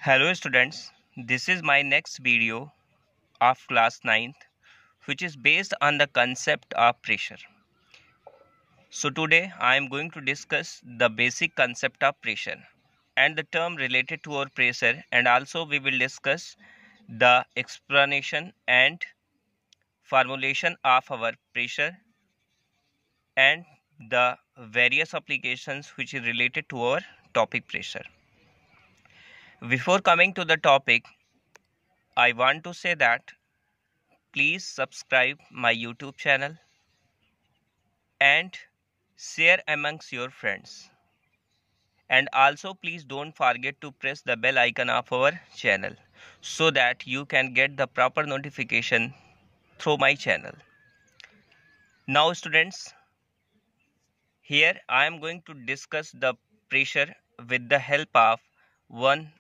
Hello students, this is my next video of class 9th which is based on the concept of pressure. So today I am going to discuss the basic concept of pressure and the term related to our pressure, and also we will discuss the explanation and formulation of our pressure and the various applications which is related to our topic pressure. Before coming to the topic, I want to say that please subscribe my YouTube channel and share amongst your friends. And also please don't forget to press the bell icon of our channel so that you can get the proper notification through my channel. Now students, here I am going to discuss the pressure with the help of one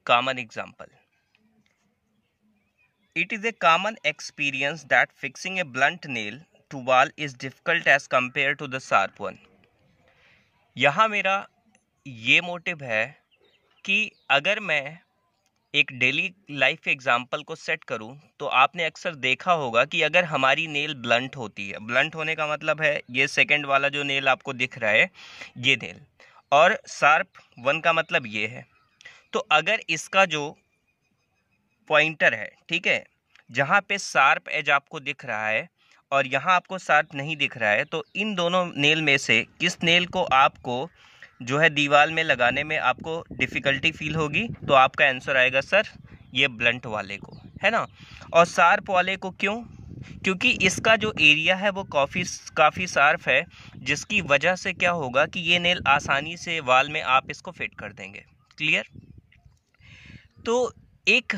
common example. It is a common experience that fixing a blunt nail to wall is difficult as compared to the sharp one. यहाँ मेरा ये motive है कि अगर मैं एक daily life example को set करूं तो आपने अक्सर देखा होगा कि अगर हमारी नेल ब्लंट होती है, ब्लंट होने का मतलब है ये सेकंड वाला जो नेल आपको दिख रहा है ये नेल, और शार्प वन का मतलब ये है। तो अगर इसका जो पॉइंटर है, ठीक है, जहाँ पे शार्प एज आपको दिख रहा है और यहाँ आपको शार्प नहीं दिख रहा है, तो इन दोनों नेल में से किस नेल को आपको जो है दीवार में लगाने में आपको डिफ़िकल्टी फील होगी? तो आपका आंसर आएगा सर ये ब्लंट वाले को, है ना। और शार्प वाले को क्यों? क्योंकि इसका जो एरिया है वो काफ़ी शार्प है, जिसकी वजह से क्या होगा कि ये नेल आसानी से वाल में आप इसको फिट कर देंगे। क्लियर? तो एक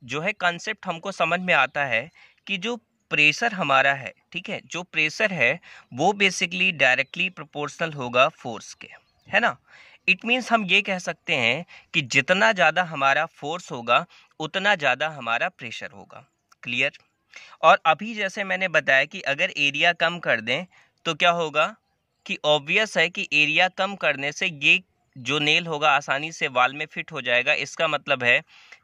जो है कॉन्सेप्ट हमको समझ में आता है कि जो प्रेशर हमारा है, ठीक है, जो प्रेशर है वो बेसिकली डायरेक्टली प्रोपोर्शनल होगा फोर्स के, है ना। इट मीन्स हम ये कह सकते हैं कि जितना ज़्यादा हमारा फोर्स होगा उतना ज़्यादा हमारा प्रेशर होगा। क्लियर? और अभी जैसे मैंने बताया कि अगर एरिया कम कर दें तो क्या होगा कि ऑब्वियस है कि एरिया कम करने से ये जो नेल होगा आसानी से वाल में फिट हो जाएगा। इसका मतलब है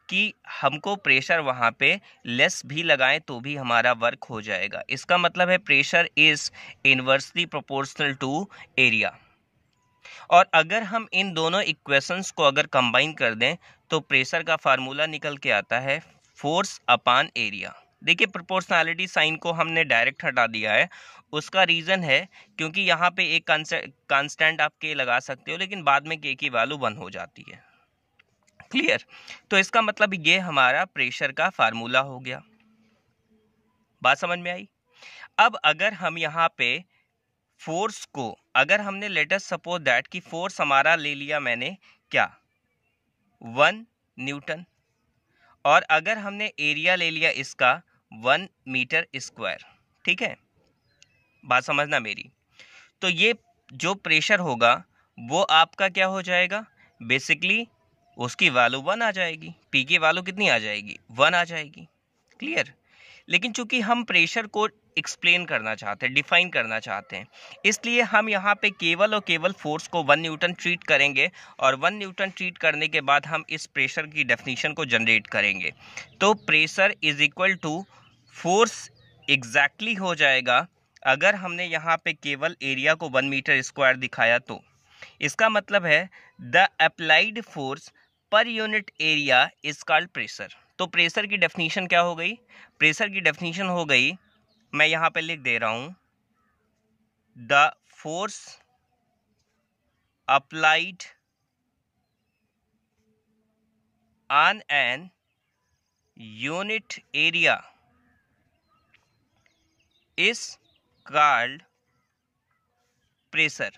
कि हमको प्रेशर वहाँ पे लेस भी लगाएं तो भी हमारा वर्क हो जाएगा। इसका मतलब है pressure is inversely proportional to area. और अगर हम इन दोनों इक्वेशंस को अगर कंबाइन कर दें तो प्रेशर का फार्मूला निकल के आता है फोर्स अपॉन एरिया। देखिए प्रोपोर्शनैलिटी साइन को हमने डायरेक्ट हटा दिया है, उसका रीज़न है क्योंकि यहाँ पे एक कांस्टेंट आप के लगा सकते हो, लेकिन बाद में के की वैल्यू 1 हो जाती है। क्लियर? तो इसका मतलब ये हमारा प्रेशर का फार्मूला हो गया। बात समझ में आई? अब अगर हम यहाँ पे फोर्स को, अगर हमने लेट अस सपोज दैट कि फोर्स हमारा ले लिया मैंने क्या 1 न्यूटन, और अगर हमने एरिया ले लिया इसका 1 मीटर स्क्वायर, ठीक है, बात समझना मेरी। तो ये जो प्रेशर होगा वो आपका क्या हो जाएगा, बेसिकली उसकी वैल्यू 1 आ जाएगी। पी की वैल्यू कितनी आ जाएगी? 1 आ जाएगी। क्लियर? लेकिन चूंकि हम प्रेशर को एक्सप्लेन करना चाहते हैं, डिफाइन करना चाहते हैं, इसलिए हम यहाँ पे केवल और केवल फोर्स को 1 न्यूटन ट्रीट करेंगे, और 1 न्यूटन ट्रीट करने के बाद हम इस प्रेशर की डेफिनेशन को जनरेट करेंगे। तो pressure is equal to force exactly हो जाएगा, अगर हमने यहाँ पे केवल एरिया को 1 मीटर स्क्वायर दिखाया तो इसका मतलब है the applied force per unit area is called pressure. तो प्रेशर की डेफिनेशन क्या हो गई? प्रेशर की डेफिनेशन हो गई, मैं यहाँ पे लिख दे रहा हूँ, the force applied on an unit area is called pressure,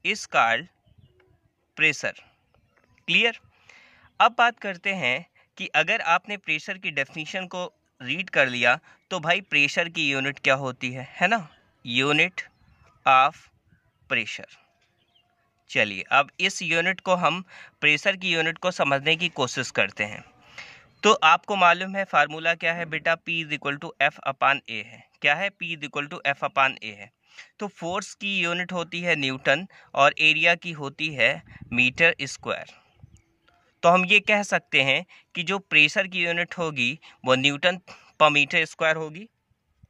is called pressure. Clear? अब बात करते हैं कि अगर आपने प्रेशर की डेफिनेशन को रीड कर लिया तो भाई प्रेशर की यूनिट क्या होती है ना, यूनिट ऑफ प्रेशर। चलिए अब इस यूनिट को हम, प्रेशर की यूनिट को समझने की कोशिश करते हैं। तो आपको मालूम है फार्मूला क्या है बेटा? P is equal to F upon A है। क्या है? P is equal to F upon A है। तो फोर्स की यूनिट होती है न्यूटन और एरिया की होती है मीटर स्क्वायर। तो हम ये कह सकते हैं कि जो प्रेशर की यूनिट होगी वो न्यूटन पर मीटर स्क्वायर होगी,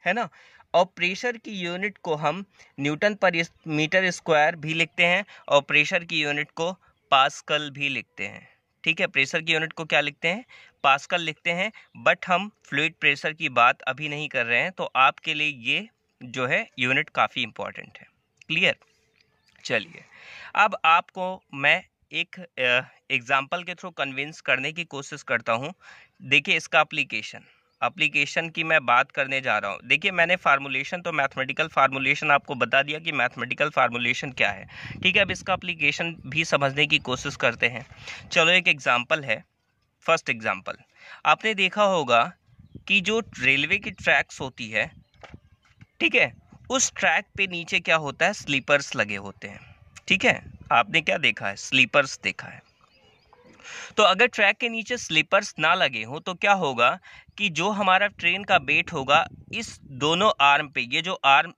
है ना। और प्रेशर की यूनिट को हम न्यूटन पर मीटर स्क्वायर भी लिखते हैं और प्रेशर की यूनिट को पास्कल भी लिखते हैं। ठीक है, प्रेशर की यूनिट को क्या लिखते हैं, पास्कल लिखते हैं। बट हम फ्लूइड प्रेशर की बात अभी नहीं कर रहे हैं, तो आपके लिए ये जो है यूनिट काफ़ी इंपॉर्टेंट है। क्लियर। चलिए, अब आपको मैं एक एग्जाम्पल के थ्रू कन्विंस करने की कोशिश करता हूँ। देखिए, इसका एप्लीकेशन की मैं बात करने जा रहा हूँ। देखिए, मैंने फार्मूलेशन तो मैथमेटिकल फार्मूलेशन आपको बता दिया कि मैथमेटिकल फार्मूलेशन क्या है। ठीक है, अब इसका एप्लीकेशन भी समझने की कोशिश करते हैं। चलो, एक एग्जाम्पल है। फर्स्ट एग्जाम्पल, आपने देखा होगा कि जो रेलवे की ट्रैक्स होती है, ठीक है, उस ट्रैक पे नीचे क्या होता है, स्लीपर्स लगे होते हैं। ठीक है, आपने क्या देखा है, स्लीपर्स देखा है। तो अगर ट्रैक के नीचे स्लीपर्स ना लगे हो तो क्या होगा कि जो हमारा ट्रेन का वेट होगा, इस दोनों आर्म पे, ये जो आर्म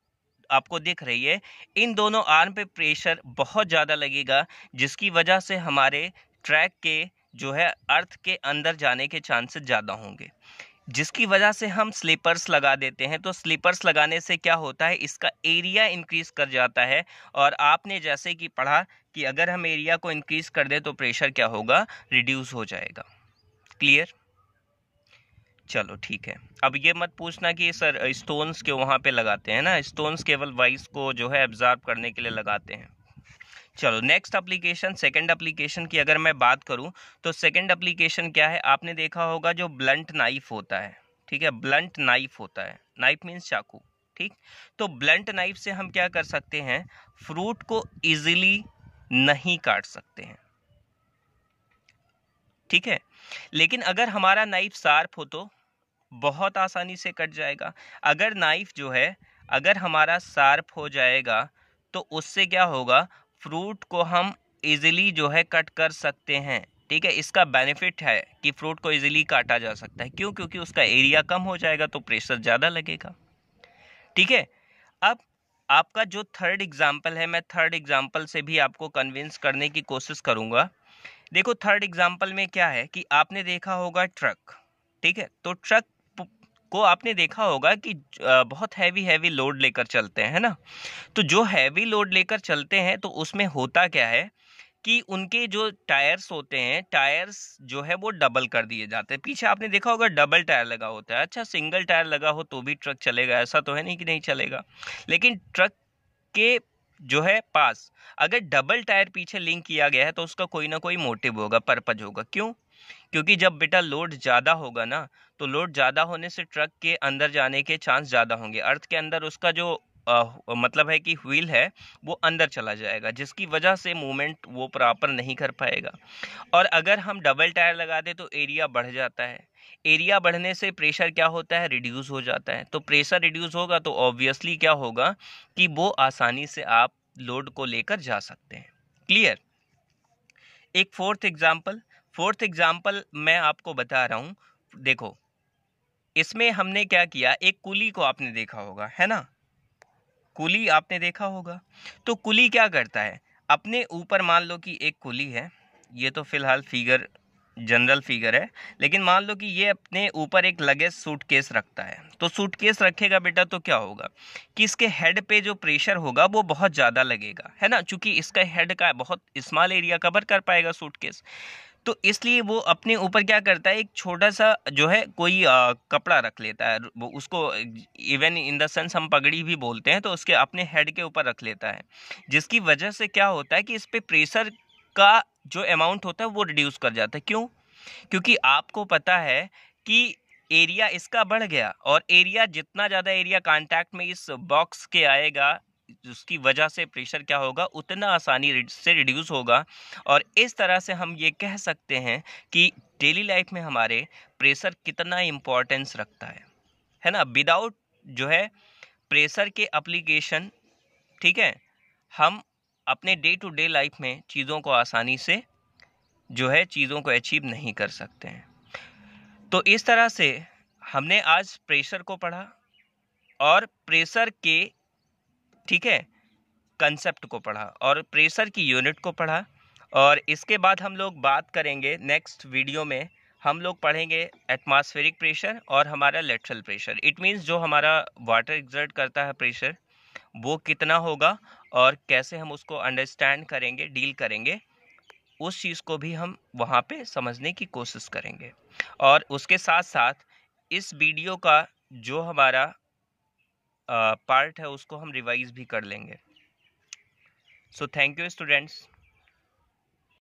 आपको दिख रही है, इन दोनों आर्म पे प्रेशर बहुत ज़्यादा लगेगा, जिसकी वजह से हमारे ट्रैक के जो है अर्थ के अंदर जाने के चांसेस ज़्यादा होंगे, जिसकी वजह से हम स्लीपर्स लगा देते हैं। तो स्लीपर्स लगाने से क्या होता है, इसका एरिया इंक्रीज कर जाता है। और आपने जैसे कि पढ़ा कि अगर हम एरिया को इंक्रीज कर दें तो प्रेशर क्या होगा, रिड्यूस हो जाएगा। क्लियर। चलो ठीक है, अब ये मत पूछना कि सर स्टोन्स क्यों वहाँ पे लगाते हैं ना, स्टोन्स केवल वॉइस को जो है एब्जॉर्ब करने के लिए लगाते हैं। चलो, नेक्स्ट एप्लीकेशन, सेकंड एप्लीकेशन की अगर मैं बात करूं तो सेकंड एप्लीकेशन क्या है, आपने देखा होगा जो ब्लंट नाइफ होता है। ठीक है, ब्लंट नाइफ होता है, नाइफ मीन्स चाकू। ठीक, तो ब्लंट नाइफ से हम क्या कर सकते हैं, फ्रूट को इजीली नहीं काट सकते हैं। ठीक है, लेकिन अगर हमारा नाइफ शार्प हो तो बहुत आसानी से कट जाएगा। अगर नाइफ जो है अगर हमारा शार्प हो जाएगा तो उससे क्या होगा, फ्रूट को हम इजीली जो है कट कर सकते हैं। ठीक है, इसका बेनिफिट है कि फ्रूट को इजीली काटा जा सकता है। क्यों? क्योंकि उसका एरिया कम हो जाएगा तो प्रेशर ज़्यादा लगेगा। ठीक है, अब आपका जो थर्ड एग्जाम्पल है, मैं थर्ड एग्जाम्पल से भी आपको कन्विंस करने की कोशिश करूंगा। देखो, थर्ड एग्जाम्पल में क्या है कि आपने देखा होगा ट्रक। ठीक है, तो ट्रक को आपने देखा होगा कि बहुत हैवी लोड लेकर चलते हैं, है ना। तो जो हैवी लोड लेकर चलते हैं तो उसमें होता क्या है कि उनके जो टायर्स होते हैं, टायर्स जो है वो डबल कर दिए जाते हैं। पीछे आपने देखा होगा डबल टायर लगा होता है। अच्छा, सिंगल टायर लगा हो तो भी ट्रक चलेगा, ऐसा तो है नहीं कि नहीं चलेगा। लेकिन ट्रक के जो है पास अगर डबल टायर पीछे लिंक किया गया है तो उसका कोई ना कोई मोटिव होगा, पर्पज होगा। क्यों? क्योंकि जब बेटा लोड ज़्यादा होगा ना, तो लोड ज़्यादा होने से ट्रक के अंदर जाने के चांस ज़्यादा होंगे। अर्थ के अंदर उसका जो मतलब है कि व्हील है वो अंदर चला जाएगा, जिसकी वजह से मूवमेंट वो प्रॉपर नहीं कर पाएगा। और अगर हम डबल टायर लगा दें तो एरिया बढ़ जाता है। एरिया बढ़ने से प्रेशर क्या होता है, रिड्यूस हो जाता है। तो प्रेशर रिड्यूस होगा तो ऑब्वियसली क्या होगा कि वो आसानी से आप लोड को लेकर जा सकते हैं। क्लियर। एक फोर्थ एग्जाम्पल मैं आपको बता रहा हूं। देखो, इसमें हमने क्या किया, एक कुली को आपने देखा होगा, है ना, कुली आपने देखा होगा। तो कुली क्या करता है, अपने ऊपर मान लो कि एक कुली है, ये तो फिलहाल फिगर जनरल फिगर है, लेकिन मान लो कि ये अपने ऊपर एक लगेज सूटकेस रखता है। तो सूटकेस रखेगा बेटा तो क्या होगा कि इसके हेड पे जो प्रेशर होगा वो बहुत ज़्यादा लगेगा, है ना, क्योंकि इसका हेड का बहुत स्मॉल एरिया कवर कर पाएगा सूटकेस। तो इसलिए वो अपने ऊपर क्या करता है, एक छोटा सा जो है कोई कपड़ा रख लेता है, वो उसको इवन इन द सेंस हम पगड़ी भी बोलते हैं, तो उसके अपने हेड के ऊपर रख लेता है, जिसकी वजह से क्या होता है कि इस पे प्रेशर का जो अमाउंट होता है वो रिड्यूस कर जाता है। क्यों? क्योंकि आपको पता है कि एरिया इसका बढ़ गया, और एरिया जितना ज़्यादा एरिया कांटेक्ट में इस बॉक्स के आएगा, उसकी वजह से प्रेशर क्या होगा, उतना आसानी से रिड्यूस होगा। और इस तरह से हम ये कह सकते हैं कि डेली लाइफ में हमारे प्रेशर कितना इम्पोर्टेंस रखता है ना। विदाउट जो है प्रेशर के एप्लीकेशन, ठीक है, हम अपने डे टू डे लाइफ में चीज़ों को आसानी से जो है चीज़ों को अचीव नहीं कर सकते हैं। तो इस तरह से हमने आज प्रेशर को पढ़ा और प्रेशर के, ठीक है, कंसेप्ट को पढ़ा और प्रेशर की यूनिट को पढ़ा और इसके बाद हम लोग बात करेंगे नेक्स्ट वीडियो में, हम लोग पढ़ेंगे एटमॉस्फेरिक प्रेशर और हमारा लेटरल प्रेशर। इट मीन्स जो हमारा वाटर एग्जर्ट करता है प्रेशर वो कितना होगा और कैसे हम उसको अंडरस्टैंड करेंगे, डील करेंगे, उस चीज़ को भी हम वहाँ पे समझने की कोशिश करेंगे। और उसके साथ साथ इस वीडियो का जो हमारा पार्ट है उसको हम रिवाइज भी कर लेंगे। So thank you students.